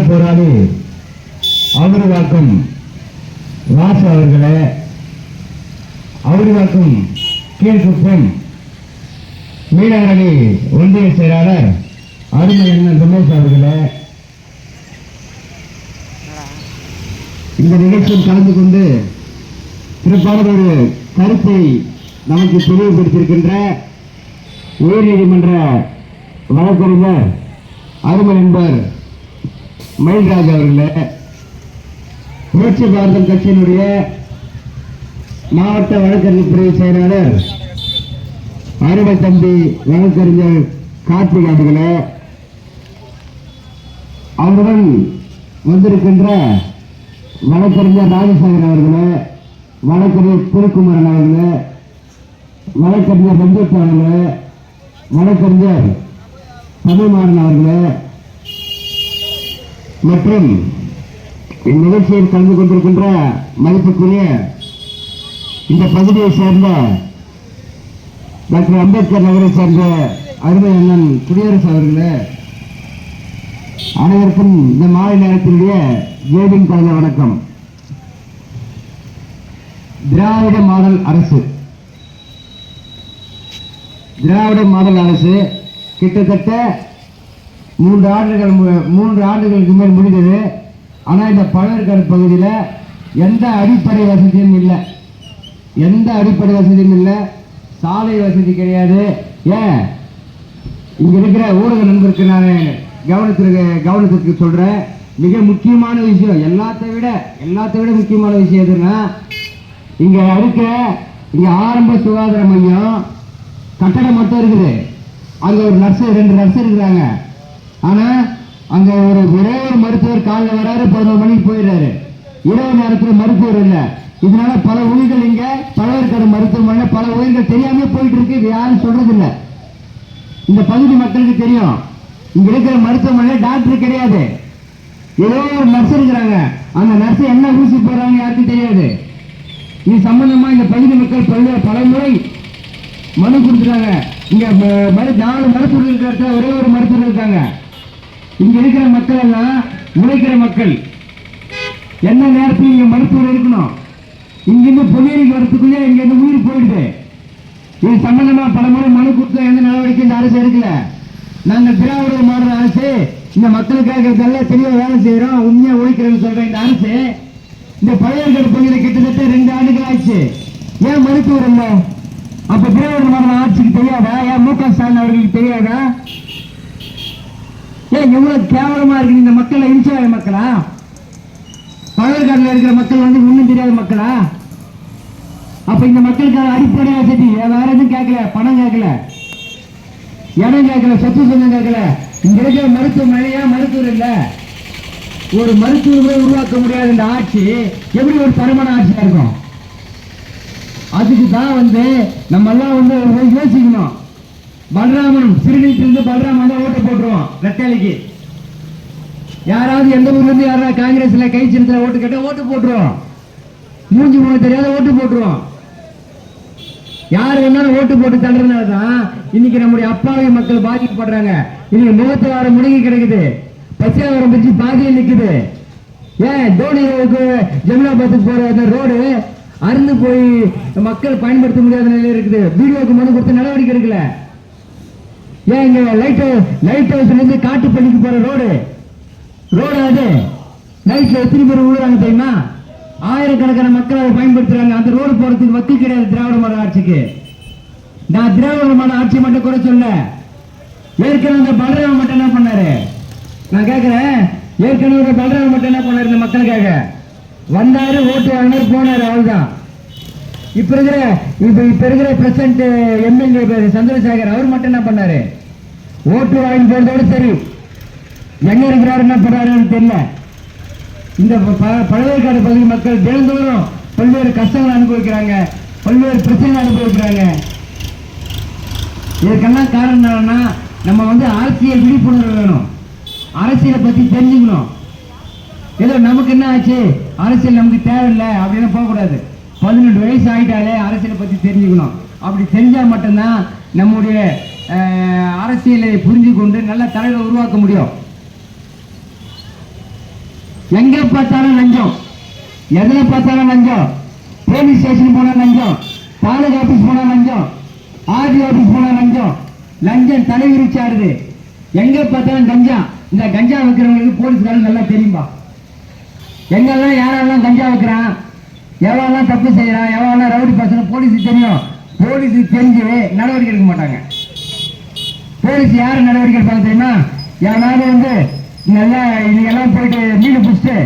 போராளி அவருவாக்கம் ராசு அவர்களே, அவருவாக்கம் கீழ்குப்பம் மீனவரணி ஒன்றிய செயலாளர் அருமை அண்ணன் ரமேஷ் அவர்களே, இந்த நிகழ்ச்சியில் கலந்து கொண்டு சிறப்பான ஒரு கருத்தை நமக்கு தெளிவுபடுத்தியிருக்கின்ற உயர்நீதிமன்ற வழக்கறிஞர் அருமை நண்பர் மயில்ராஜ் அவர்களே, புரட்சி பாரதம் கட்சியினுடைய மாவட்ட வழக்கறிஞர் பிரிவு செயலாளர் அருமை தம்பி வழக்கறிஞர் கார்த்திக் அவர்களே, அவருடன் வந்திருக்கின்ற வழக்கறிஞர் ராஜசேகர் அவர்களே, வழக்கறிஞர் திருக்குமரன் அவர்களே, வழக்கறிஞர் ரஞ்சித் அவர்களே, வழக்கறிஞர் தமிழ்மாறன் அவர்களே மற்றும் இந்நிகழ்ச்சியில் கலந்து கொண்டிருக்கின்ற மதிப்புக்குரிய இந்த பகுதியை சேர்ந்த டாக்டர் அம்பேத்கர் நகரை சேர்ந்த அருமை அண்ணன் குடியரசு அவர்களே, அனைவருக்கும் இந்த மாலை நேரத்தினுடைய ஜேபின் கலந்த வணக்கம். திராவிட மாடல் அரசு கிட்டத்தட்ட 3 ஆண்டுகளுக்கு மேல் முடிந்தது. ஆனால் இந்த பழவேற்காடு பகுதியில் எந்த அடிப்படை வசதியும் இல்லை, சாலை வசதி கிடையாது. ஏன் இங்க இருக்கிற ஊடக நண்பருக்கு நான் கவனத்திற்கு சொல்றேன், மிக முக்கியமான விஷயம், எல்லாத்தை விட முக்கியமான விஷயம் எதுன்னா, இங்க ஆரம்ப சுகாதார மையம் கட்டடம் மட்டும் இருக்குது. அங்க ஒரு நர்ஸ் 2 நர்ஸ் இருக்கிறாங்க. ஆனா அங்க ஒரே ஒரு மருத்துவர் காலையில் வராரு, 11 மணிக்கு போயிடுறாரு. இரவு நேரத்தில் மருத்துவர் இல்லை. இதனால பல உயிர்கள் இங்க பழவேற்காடு மருத்துவமனை பல உயிர்கள் தெரியாம போயிட்டு இருக்கு. இது யாரும் சொல்றது இல்லை. இந்த பகுதி மக்களுக்கு தெரியும், இங்க இருக்கிற மருத்துவமனை டாக்டர் கிடையாது, ஏதோ ஒரு நர்ஸ் இருக்கிறாங்க. அந்த நர்ஸ் என்ன ஊசி போடுறாங்க யாருக்கும் தெரியாது. இது சம்பந்தமா இந்த பகுதி மக்கள் பல முறை மனு கொடுத்துருக்காங்க. இங்க 4 மருத்துவர்கள் இருக்கிற ஒரே ஒரு மருத்துவர் இருக்காங்க. இங்க இருக்கிற மக்கள் எல்லாம் உழைக்கிற மக்கள். என்ன நேரத்தில் இங்க மருத்துவர் இருக்கணும், இங்கிருந்து பொன்னேரிக்கு வரத்துக்குள்ளே இங்க இருந்து உயிர் போயிடுது. இது சம்பந்தமா பல முறை மனு கொடுத்த எந்த நடவடிக்கை இந்த அரசு எடுக்கல. நாங்கள் திராவிட மாடல் அரசு இந்த மக்களுக்காக இதெல்லாம் தெளிவாக வேலை செய்யறோம், உண்மையா உழைக்கிறோம்னு சொல்ற இந்த அரசு இந்த பழையர்கள் பகுதியில் கிட்டத்தட்ட 2 ஆண்டுகள் ஆயிடுச்சு. ஏன் மருத்துவர் இல்லை? அப்ப திராவிட மாடல் ஆட்சிக்கு தெரியாதா? ஏன் மு க ஸ்டாலின் அவர்களுக்கு தெரியாதா? ஏன் எவ்வளவு கேவலமா இருக்கு இந்த மக்களை இன்சாய மக்களா? பழையர்காட்டில் இருக்கிற மக்கள் ஒன்றும் தெரியாத மக்களா? அப்ப இந்த மக்களுக்கான அடிப்படை வசதி வேற எதுவும் கேட்கல, பணம் கேட்கல, இடம் கேட்கல, சொத்து சொந்தம் கேட்கல. இங்க இருக்கிற மருத்துவமனையா மருத்துவர் இல்ல, ஒரு மருத்துவரை உருவாக்க முடியாத இந்த ஆட்சி எப்படி ஒரு தரமான ஆட்சியா இருக்கும்? அதுக்கு தான் நம்ம எல்லாம் யோசிக்கணும். பலராமன் சிறுநீட்டிலிருந்து பலராமன் தான் ஓட்டு போட்டுருவோம் ரெட்டைலைக்கு. யாராவது எந்த ஊர்ல இருந்து யாராவது காங்கிரஸ்ல கை சின்னத்துல ஓட்டு கேட்டா ஓட்டு போட்டுருவோம். மூஞ்சி மூணு தெரியாத ஓட்டு போட்டுருவோம். யாரு வேணாலும் ஓட்டு போட்டு தள்ளுறதுனாலதான் இன்னைக்கு நம்முடைய அப்பாவி மக்கள் பாதிக்கப்படுறாங்க. இன்னைக்கு முகத்து வாரம் முடங்கி கிடக்குது, பச்சையாவரம் பிரிச்சு பாதியில் நிக்குது. ஏன் தோனிக்கு ஜமுனாபாத்துக்கு போற அந்த ரோடு அருந்து போய் மக்கள் பயன்படுத்த முடியாத நிலையில இருக்குது. வீடியோக்கு மனு கொடுத்த நடவடிக்கை எடுக்கல. ஏன் இங்க லைட் ஹவுஸ்ல இருந்து காட்டுப்பள்ளிக்கு போற ரோடு அது நைட்ல எத்தனை பேர் விழுறாங்க தெரியுமா? ஆயிரக்கணக்கான மக்கள் அதை பயன்படுத்துறாங்க. அந்த ரோடு போறதுக்கு வக்கு கிடையாது திராவிட மாடல் ஆட்சிக்கு. நான் திராவிட மாடல் ஆட்சி மட்டும் குறை சொல்ல, ஏற்கனவே இந்த பலராம மட்டும் என்ன பண்ணாரு? நான் கேட்கிறேன், ஏற்கனவே பலராம மட்டும் என்ன பண்ணாரு? இந்த மக்களுக்காக வந்தாரு, ஓட்டு வாங்கினாரு, போனாரு, அவ்வளவுதான். இப்ப இருக்கிற பிரசிடண்ட் எம்எல்ஏ சந்திரசேகர் அவர் மட்டும் என்ன பண்ணாரு? ஓட்டு வாங்கி போறதோட சரி, எங்க இருக்கிறாரு என்ன பண்றாருன்னு தெரியல. இந்த பழவேற்காடு பகுதி மக்கள் தினந்தோறும் பல்வேறு கஷ்டங்களை அனுபவிக்கிறாங்க, பல்வேறு பிரச்சனைகளை அனுபவிக்கிறாங்க. இதுக்கெல்லாம் காரணம் என்னன்னா, நம்ம அரசியல் விழிப்புணர்வு வேணும், அரசியலை பத்தி தெரிஞ்சுக்கணும். ஏதோ நமக்கு என்ன ஆச்சு, அரசியல் நமக்கு தேவையில்லை அப்படின்னு போகக்கூடாது. 18 வயசு ஆகிட்டாலே அரசியலை பத்தி தெரிஞ்சுக்கணும். அப்படி தெரிஞ்சா மட்டும்தான் நம்முடைய அரசியலை புரிஞ்சு கொண்டு நல்ல தலைவரை உருவாக்க முடியும். எங்க பார்த்தாலும் லஞ்சம், எதுல பார்த்தாலும் லஞ்சம். போலீஸ் ஸ்டேஷன் போனா லஞ்சம், தாலுகா ஆபீஸ் போனா லஞ்சம், ஆர்டி ஆபீஸ் போனா லஞ்சம். லஞ்சம் தலைவிரிச்சு ஆடுது. எங்க பார்த்தாலும் கஞ்சா. இந்த கஞ்சா வைக்கிறவங்களுக்கு போலீஸ்காரங்க நல்லா தெரியும்பா. எங்கெல்லாம் யாரெல்லாம் கஞ்சா வைக்கிறான், எவ்வளோலாம் தப்பு செய்யறான், எவ்வளோலாம் ரவுடி பசங்க போலீஸுக்கு தெரியும். போலீஸுக்கு தெரிஞ்சு நடவடிக்கை எடுக்க மாட்டாங்க. போலீஸ் யார் நடவடிக்கை எடுப்பாங்க தெரியுமா? யாராவது வந்து நல்லா இதெல்லாம் போயிட்டு மீன் பிடிச்சிட்டு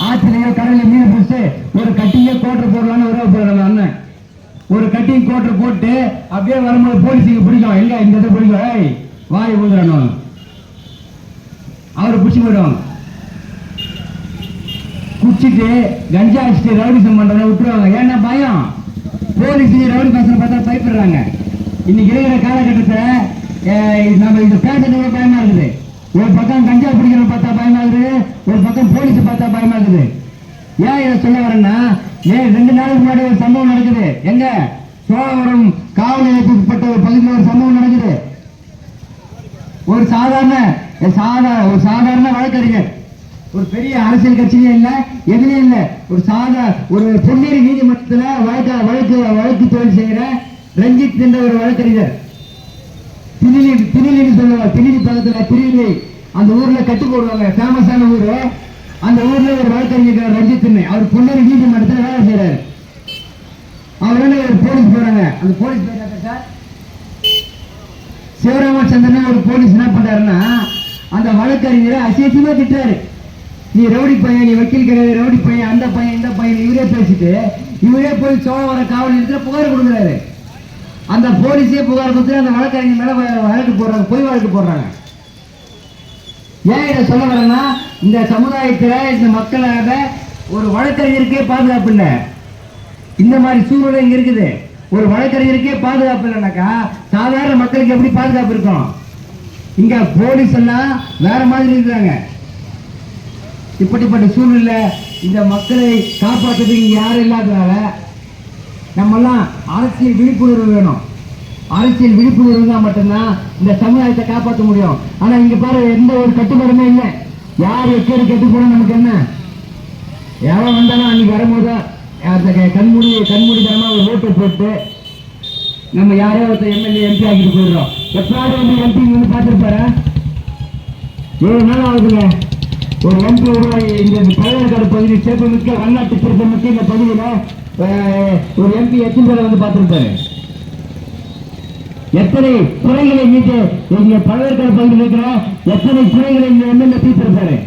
ஆற்றுலையோ கடலையோ மீன் பிடிச்சிட்டு ஒரு கட்டியோ கோட்டர் போடலான்னு உறவு போடுறாங்க அண்ணன். ஒரு கட்டிங் கோட்டர் போட்டு அப்படியே வரும்போது போலீஸுக்கு பிடிக்கும். எங்க இந்த இதை பிடிக்கும், ஏய் வாய் ஊதுறானு அவரை பிடிச்சி போயிடுவாங்க. குடிச்சிட்டு கஞ்சா அடிச்சுட்டு ரவுடிசம் பண்றத விட்டுருவாங்க. ஏன்னா பயம். போலீஸ் ரவுடி பசங்க பார்த்தா பயப்படுறாங்க. இன்னைக்கு இருக்கிற காலகட்டத்தில் நம்ம இது பேசுறதுக்கு பயமா இருக்குது. ஒரு பக்கம் கஞ்சா பிடிக்கிற பார்த்தா பயமா இருக்குது, ஒரு பக்கம் போலீஸ் பார்த்தா பயமா இருக்குது. ஏன் இதை சொல்ல வரேன்னா, 2 நாளுக்கு முன்னாடி ஒரு சம்பவம் நடக்குது. எங்க சோழவரம் காவல் நிலையத்துக்குட்பட்ட ஒரு பகுதியில் ஒரு சம்பவம் நடக்குது. ஒரு சாதாரண வழக்கறிஞர், ஒரு பெரிய அரசியல் கட்சியிலே இல்ல, எதுலையும் இல்ல, ஒரு பொன்னேரி நீதிமன்றத்தில் வழக்கு தொழில் செய்கிற ரஞ்சித் என்ற ஒரு வழக்கறிஞர். திருநெல்வேலி சொல்லுவாங்க, திருநெல்வேலி பக்கத்தில் திருநெல்வேலி அந்த ஊர்ல கட்டு போடுவாங்க, ஃபேமஸான ஊரு. அந்த ஊர்ல ஒரு வழக்கறிஞர் ரஞ்சித், அவர் பொன்னேரி நீதிமன்றத்தில் வேலை செய்யறாரு. அவரால் ஒரு போலீஸ் போறாங்க. அந்த போலீஸ் போயிட்டாங்க சார். சிவராமச்சந்திரன் ஒரு போலீஸ் என்ன பண்றாருன்னா, அந்த வழக்கறிஞரை அசியமா திட்டுறாரு. நீ ரவுடி பையன், நீ வக்கீல் கிடையாது, ரவுடி பையன், அந்த பையன் இந்த பையன் இவரே பேசிட்டு இவரே போய் சோழவர காவல் நிலையத்தில் புகார் கொடுக்குறாரு. அந்த போலீஸே புகார் கொடுத்து அந்த வழக்கறிஞர் மேல வழக்கு போடுறாங்க, பொய் வழக்கு போடுறாங்க. ஏன் இதை சொல்ல வரேன்னா, இந்த சமுதாயத்தில் இந்த மக்களாக ஒரு வழக்கறிஞருக்கே பாதுகாப்பு இல்லை. இந்த மாதிரி சூழ்நிலை இங்க இருக்குது. ஒரு வழக்கறிஞருக்கே பாதுகாப்பு இல்லைனாக்கா சாதாரண மக்களுக்கு எப்படி பாதுகாப்பு இருக்கும்? இங்க போலீஸ் எல்லாம் வேற மாதிரி இருக்கிறாங்க. இப்படிப்பட்ட சூழ்நிலை இந்த மக்களை காப்பாற்றுறதுக்கு யாரும் இல்லாதனால நம்மெல்லாம் அரசியல் விழிப்புணர்வு வேணும். அரசியல் விழிப்புணர்வு தான் மட்டும்தான் இந்த சமுதாயத்தை காப்பாற்ற முடியும். ஆனா இங்க பாரு, எந்த ஒரு கட்டுப்பாடுமே இல்லை. யார் எக்கேடு கெட்டு போனா நமக்கு என்ன? யாரும் வந்தாலும் அன்னைக்கு வரும்போது கண்மூடித்தனமா ஒரு ஓட்டை போட்டு நம்ம யாரோ ஒருத்தர் எம்எல்ஏ எம்பி ஆக்கிட்டு போயிடுறோம். எப்பயாவது வந்து எம்பி வந்து பார்த்துருப்பாரா? 7 நாள் ஆகுதுங்க. ஒரு எம்பி உருவாகி இந்த பழவேற்காடு பகுதி சிறப்புமிக்க வல்லாட்டு சிறப்புமிக்க இந்த பகுதியில ஒரு எம்பி எத்தனை பேரை வந்து பார்த்துருப்பாரு? எத்தனை குறைகளை மீட்டு இங்க பழவேற்காடு பகுதியில் இருக்கிற எத்தனை குறைகளை இந்த எம்எல்ஏ தீர்த்திருப்பாரு?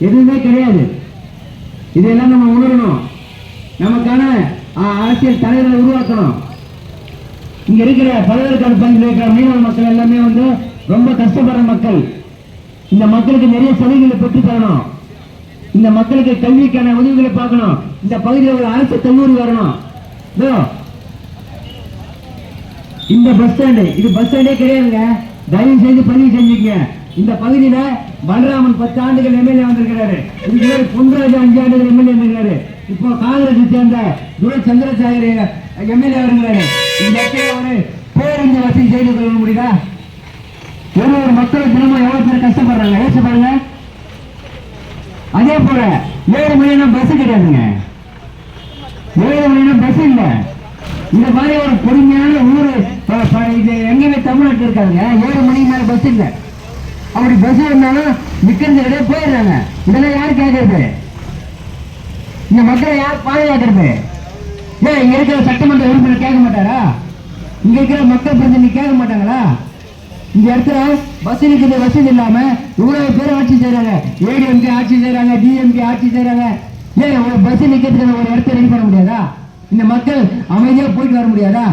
எதுவுமே கிடையாது. இதெல்லாம் நம்ம உணரணும். நமக்கான அரசியல் தலைவர்களை உருவாக்கணும். இங்க இருக்கிற பழவேற்காடு பகுதியில் இருக்கிற மீனவ மக்கள் எல்லாமே வந்து ரொம்ப கஷ்டப்படுற மக்கள். இந்த மக்களுக்கு நிறைய சலுகைகளை பெற்று தரணும். இந்த மக்களுக்கு கல்விக்கான உதவிகளை பார்க்கணும். இந்த பகுதியில் ஒரு அரசு கல்லூரி வரணும். இந்த பஸ் ஸ்டாண்டு, இது பஸ் ஸ்டாண்டே கிடையாதுங்க. தயவு செய்து பதிவு செஞ்சுங்க. இந்த பகுதியில பலராமன் 10 ஆண்டுகள் எம்எல்ஏ வந்திருக்கிறாரு. இதுக்கு பொன்ராஜ் 5 ஆண்டுகள் எம்எல்ஏ வந்திருக்காரு. இப்போ காங்கிரஸை சேர்ந்த துரை சந்திரசேகர் எம்எல்ஏ வருகிறாரு. இந்த இடத்துல ஒரு பேருந்து வசதி செய்து கொள்ள முடியுதா? ஒரு மக்கள் தினமும் எவ்வளவு பேர் கஷ்டப்படுறாங்க யோசிச்சு பாருங்க. அதே போல 7 மணினா பஸ் கிடையாதுங்க. 7 மணினா பஸ் இல்ல. இந்த மாதிரி ஒரு பொறுமையான ஊரு இது எங்கேயுமே தமிழ்நாட்டில் இருக்காங்க. 7 மணிக்கு மேல பஸ் இல்லை. அப்படி பஸ் இருந்தாலும் நிக்கிறது இடையே போயிடுறாங்க. இதெல்லாம் யாரு கேட்கறது? இந்த மக்களை யார் பாதுகாக்கிறது? ஏன் இங்க இருக்கிற சட்டமன்ற உறுப்பினர் கேட்க மாட்டாரா? இங்க இருக்கிற மக்கள் பிரதிநிதி கேட்க மாட்டாங்களா? இந்த இடத்துல பஸ் நிற்கிறது வசதி இல்லாம இவ்வளவு பேர் ஆட்சி செய்யறாங்க. ஏடிஎம்கே ஆட்சி செய்யறாங்க, டிஎம்கே ஆட்சி செய்யறாங்க. ஏன் ஒரு பஸ் நிக்கிறதுக்கு ஒரு இடத்த ரெடி பண்ண முடியாதா? இந்த மக்கள் அமைதியா போயிட்டு வர முடியாதா?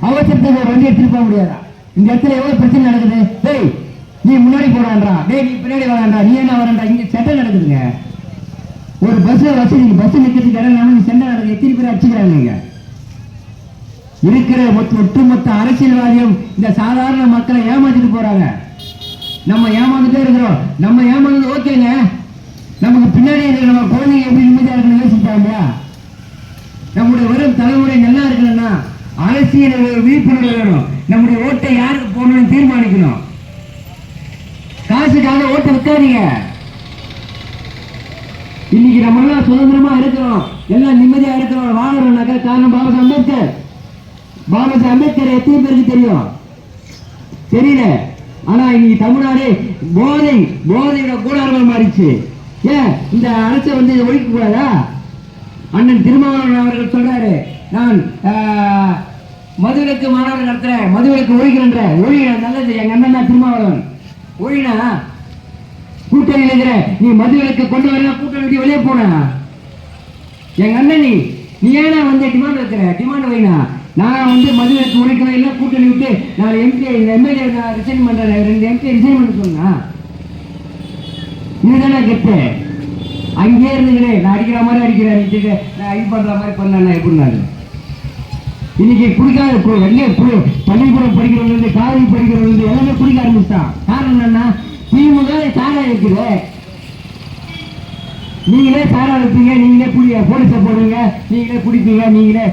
அவசரத்துக்கு ஒரு வண்டி எடுத்துட்டு போக முடியாதா? இந்த இடத்துல எவ்வளவு பிரச்சனை நடக்குது. டேய் நீ முன்னாடி போறான்றா, டேய் நீ பின்னாடி வரான்றா, நீ என்ன வரான்றா, இங்க சட்டை நடக்குதுங்க. ஒரு பஸ் வசதி, பஸ் நிக்கிறதுக்கு இடம் இல்லாம சண்டை நடக்குது. எத்தனை பேர் அடிச்சுக்கிறாங்க? இருக்கிற ஒட்டுமொத்த அரசியல்வாதியும் இந்த சாதாரண மக்களை ஏமாத்திட்டு போறாங்க. நம்ம ஏமாந்துட்டே இருக்கிறோம். நம்ம ஏமாந்தது ஓகேங்க. நமக்கு பின்னாடி இருக்கிற நம்ம குழந்தைங்க எப்படி நிம்மதியா இருக்கணும் யோசிப்பாங்க. நம்முடைய வரும் தலைமுறை நல்லா இருக்கணும்னா அரசியல் விழிப்புணர்வு வேணும். நம்முடைய ஓட்டை யாருக்கு போகணும்னு தீர்மானிக்கணும். காசுக்காக ஓட்டை வைக்காதீங்க. நம்ம எல்லாம் சுதந்திரமா இருக்கிறோம், எல்லாம் நிம்மதியா இருக்கிறோம், வாழறோம்னாக்கா காரணம் பாபா சாஹேப் அம்பேத்கர். பாபா சாஹேப் அம்பேத்கர் எத்தனை பேருக்கு தெரியும்? தெரியல. ஆனா இன்னைக்கு தமிழ்நாடு போதையோட கூடாரம் மாறிச்சு. ஏன் இந்த அரசை ஒழிக்க கூடாதா? அண்ணன் திருமாவளவன் அவர்கள் சொல்றாரு, நான் மதுவிலக்கு மாநாடு நடத்துறேன், மதுவிலக்கு ஒழிக்கிறேன்ற. ஒழிய நல்லது. எங்க அண்ணன் திருமாவளவன் ஒழினா கூட்டணி இருக்கிற நீ மதுவிலக்கு கொண்டு வர கூட்டணி வெளியே போன எங்க அண்ணன் நீ ஏன்னா டிமாண்ட் வைக்கிற? டிமாண்ட் வைனா நான் மதுவிலக்கு ஒழிக்கணும், இல்லை கூட்டணி விட்டு நான் எம்எல்ஏ நான் ரிசைன் பண்றேன், 2 எம்பி ரிசைன் பண்ண சொன்னா இதுதானே கெட்டு. அங்கே இருந்துக்கிறேன், நான் அடிக்கிற மாதிரி அடிக்கிறேன், நான் இது பண்ற மாதிரி பண்ண எப்படினாரு. இன்னைக்கு குடிக்காத பள்ளிக்கூடம் படிக்கிறவங்க, காலேஜ் படிக்கிறவங்க எல்லாமே குடிக்க ஆரம்பிச்சான். காரணம் என்னன்னா திமுக சாரா இருக்குது. நீங்களே சாரா வைப்பீங்க, நீங்களே போலீஸை போடுவீங்க, நீங்களே குடிப்பீங்க, நீங்களே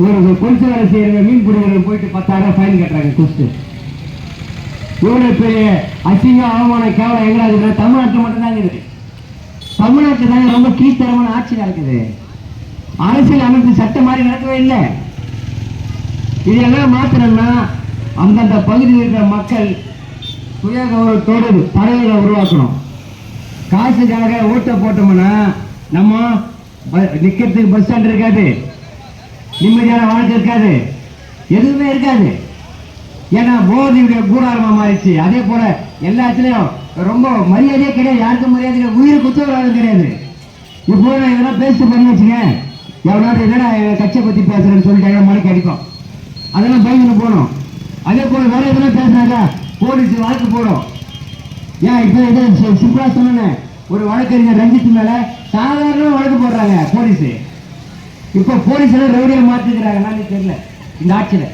ஒரு பொலிச வேலை செய்யறவங்க மீன் பிடிக்கிறவங்க போயிட்டு 10,000 ஃபைன் கட்டுறாங்க குடிச்சு. இவ்வளவு பெரிய அசிங்கம் அவமானம் கேவலம் எங்கடா இருக்குது? தமிழ்நாட்டில் மட்டும்தாங்க இருக்கு. தமிழ்நாட்டில் தாங்க ரொம்ப கீழ்த்தரமான ஆட்சி நடக்குது. அரசியல் அமைப்பு சட்டம் மாதிரி நடக்கவே இல்லை. இதெல்லாம் மாற்றணும்னா அந்தந்த பகுதியில் இருக்கிற மக்கள் சுய கௌரவத்தோடு தலைவர்களை உருவாக்கணும். காசுக்காக ஓட்ட போட்டோம்னா நம்ம நிக்கிறதுக்கு பஸ் ஸ்டாண்ட் இருக்காது, நிம்மதியான வாழ்க்கை இருக்காது, எதுவுமே இருக்காது. ஏன்னா போதையுடைய கூடாரமா மாறிடுச்சு. அதே போல எல்லாத்துலயும் ரொம்ப மரியாதையே கிடையாது, யாருக்கும் மரியாதை கிடையாது, உயிர் குத்தவராக கிடையாது. இப்போ நான் இதெல்லாம் பேசிட்டு பண்ணி வச்சுங்க, எவ்வளோ என்னடா கட்சியை பத்தி பேசுறேன்னு சொல்லிட்டு மணிக்கு அடிக்கும், அதெல்லாம் பயந்து போகணும். அதே போல வேற எதுனா பேசினாக்கா போலீஸ் வழக்கு போடும். ஏன் இப்ப சிம்பிளா சொன்னேன், ஒரு வழக்கறிஞர் ரஞ்சித் மேல சாதாரண வழக்கு போடுறாங்க போலீஸ். இப்ப போலீஸ் எல்லாம் ரவுடியா மாத்திக்கிறாங்க தெரியல. இந்த ஆட்சியில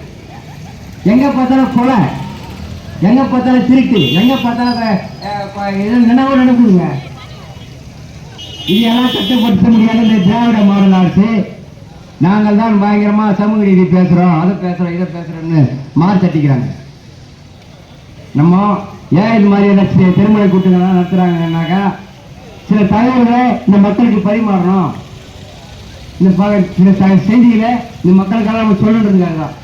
எங்க பார்த்தாலும் கொலை, எங்க பார்த்தாலும் திருட்டு, எங்க பார்த்தாலும் நினைவு நடக்குதுங்க. இதெல்லாம் கட்டுப்படுத்த முடியாத இந்த திராவிட மாடல் அரசு. நாங்கள் தான் பயங்கரமா சமூக நீதி பேசுறோம், அதை பேசுறோம், இதை பேசுறோம்னு மாறு தட்டிக்கிறாங்க. நம்ம ஏன் இது மாதிரி திருமண கூட்டங்கள்லாம் நடத்துறாங்கன்னாக்கா சில தகவல்களை இந்த மக்களுக்கு பரிமாறணும், இந்த சில செய்திகளை இந்த மக்களுக்கெல்லாம் நம்ம சொல்லணுன்றதுக்காக தான்.